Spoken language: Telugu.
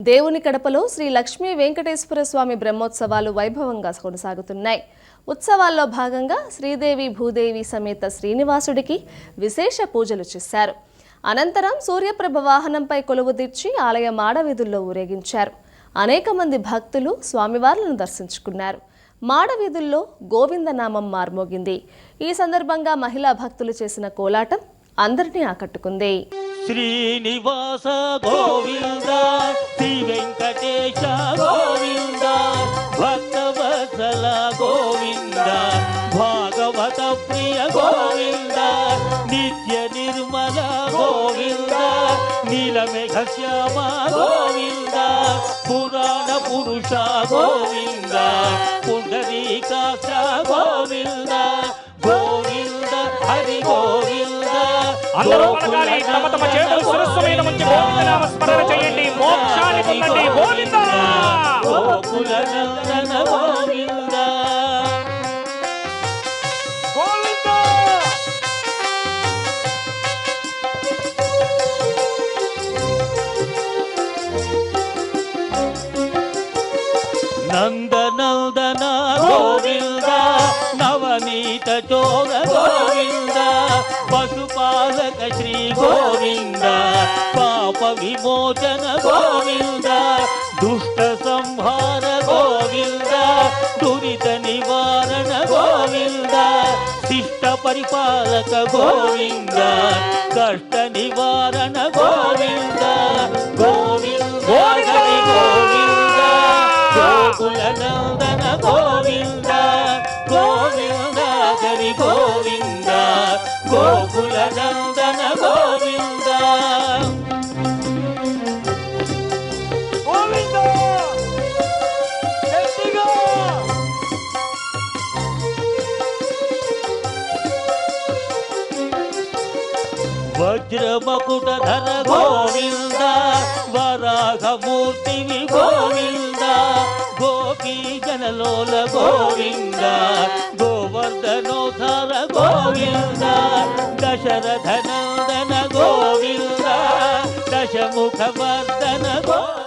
దేవుని కడపలో శ్రీ లక్ష్మీ వెంకటేశ్వర స్వామి బ్రహ్మోత్సవాలు వైభవంగా కొనసాగుతున్నాయి. ఉత్సవాల్లో భాగంగా శ్రీదేవి భూదేవి సమేత శ్రీనివాసుడికి విశేష పూజలు చేశారు. అనంతరం సూర్యప్రభ వాహనంపై కొలువుదీర్చి ఆలయ మాడవీధుల్లో ఊరేగించారు. అనేక మంది భక్తులు స్వామివార్లను దర్శించుకున్నారు. మాడవీధుల్లో గోవిందనామం మార్మోగింది. ఈ సందర్భంగా మహిళా భక్తులు చేసిన కోలాటం అందరినీ ఆకట్టుకుంది. శ్రీనివాస గోవింద, శ్రీ వెంకటేశ గోవింద, భక్తవత్సల గోవింద, భాగవత ప్రియ గోవింద, నిత్య నిర్మల గోవింద, నీలమేఘ శ్యామ గోవింద, పురాణ పురుష గోవింద, పుండరీకాక్ష గోవింద, గోవింద హరి గోవింద. అందరూ పలకాలి, తమ తమ చేతులు శిరస్సు మీద ఉంచి గోవిందనామ స్మరణ చేయండి, మోక్షాన్ని పొందండి. గోవింద గోకుల నందన గోవింద గోవింద. నందనందన గోవింద, నవనీత చోర గోవింద, పశుపాలక శ్రీ గోవింద, పాప విమోచన గోవింద, దుష్ట సంహార గోవింద, దురిత నివారణ గోవింద, శిష్ట పరిపాలక గోవింద, కష్ట నివారణ గోవింద, గోవింద హరి గోవింద, గోకుల నందన గోవింద, గోవింద హరి గోవింద, గోకుల నందన గోవింద. గోవింద గట్టిగా. వజ్రమకుటధర గోవింద, వరాహమూర్తివి గోవింద, గోపీ జనలోల గోవింద, గోవర్ధనోధర గోవింద, దశరథ నందన గోవింద, దశముఖ వర్ధన గోవింద.